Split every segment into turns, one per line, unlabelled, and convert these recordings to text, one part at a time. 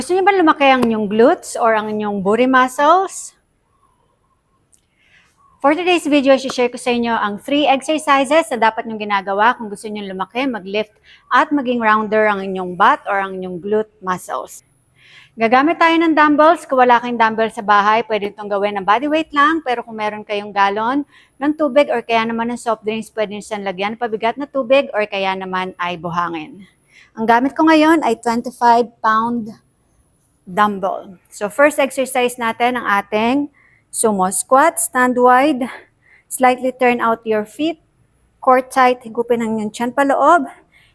Gusto niyo ba lumaki ang inyong glutes or ang inyong booty muscles? For today's video, i-share ko sa inyo ang 3 exercises na dapat niyong ginagawa kung gusto niyo lumaki, mag-lift, at maging rounder ang inyong butt or ang inyong glute muscles. Gagamit tayo ng dumbbells. Kung wala kayong dumbbell sa bahay, pwede itong gawin ng body weight lang. Pero kung meron kayong galon ng tubig or kaya naman ng soft drinks, pwede nyo siyang lagyan ng pabigat na tubig or kaya naman ay buhangin. Ang gamit ko ngayon ay 25-pound dumbbell. So first exercise natin ang ating sumo squat. Stand wide, slightly turn out your feet, core tight, higupin ang inyong tiyan paloob,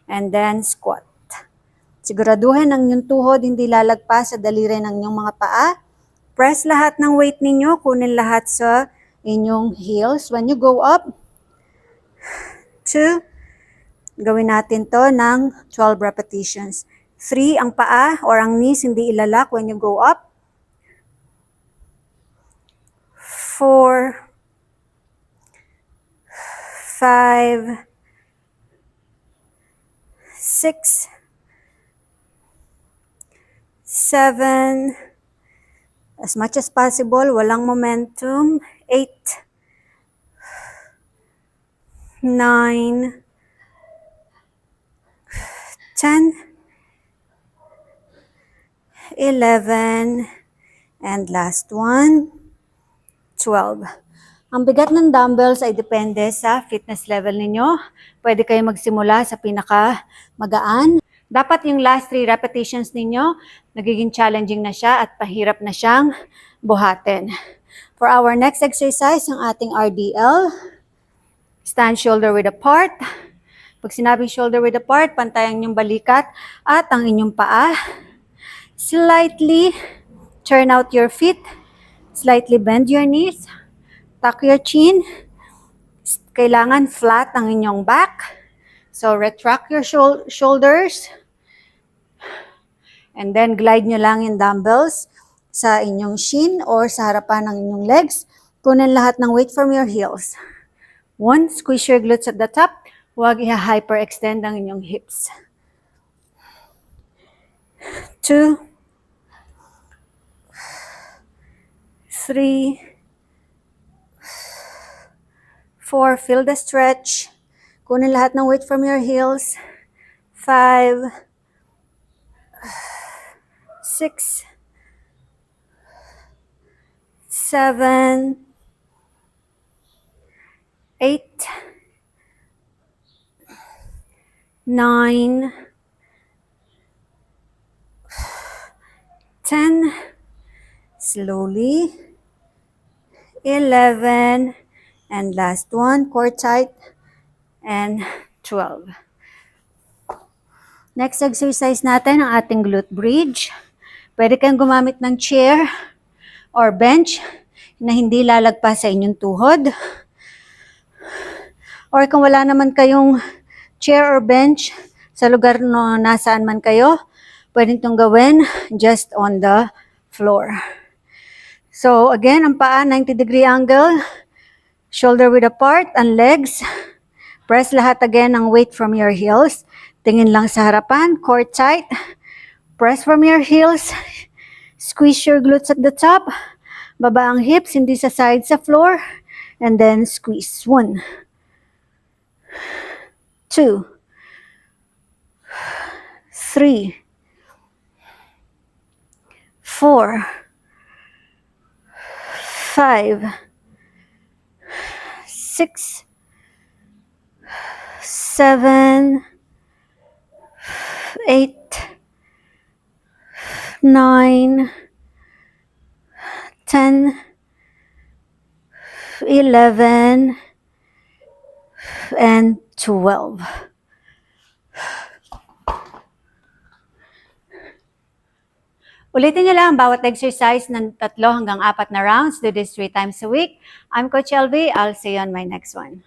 and then squat. Siguraduhin ang inyong tuhod hindi lalagpas sa daliri ng inyong mga paa. Press lahat ng weight ninyo, kunin lahat sa inyong heels. When you go up, 2, gawin natin to ng 12 repetitions. 3, ang paa or ang knees hindi ilalak when you go up. 4, 5, 6, 7, as much as possible, walang momentum. 8, 9, 10, 11, and last one, 12. Ang bigat ng dumbbells ay depende sa fitness level ninyo. Pwede kayo magsimula sa pinaka-magaan. Dapat yung last 3 repetitions ninyo, nagiging challenging na siya at pahirap na siyang buhatin. For our next exercise, ang ating RDL, stand shoulder width apart. Pag sinabing shoulder width apart, pantayan yung balikat at ang inyong paa. Slightly turn out your feet. Slightly bend your knees. Tuck your chin. Kailangan flat ang inyong back. So retract your shoulders. And then glide nyo lang yung dumbbells sa inyong shin or sa harapan ng inyong legs. Kunin lahat ng weight from your heels. 1, squeeze your glutes at the top. Huwag i-hyperextend ang inyong hips. 2, 3, 4, feel the stretch. Kunin lahat ng weight from your heels. 5, 6, 7, 8, 9, 10, slowly, 11, and last one, core tight, and 12. Next exercise natin, ang ating glute bridge. Pwede kayong gumamit ng chair or bench na hindi lalagpas sa inyong tuhod. Or kung wala naman kayong chair or bench sa lugar no nasaan man kayo, pwede itong gawin just on the floor. So again, ang paa, 90-degree angle, shoulder width apart, ang legs. Press lahat again ng weight from your heels. Tingin lang sa harapan, core tight. Press from your heels. Squeeze your glutes at the top. Baba ang hips, hindi sa side sa floor. And then squeeze. 1, 2, 3, 4, 5, 6, 7, 8, 9, 10, 11, and 12. Ulitin niyo lang bawat exercise ng 3 hanggang 4 na rounds. Do this 3 times a week. I'm Coach LV. I'll see you on my next one.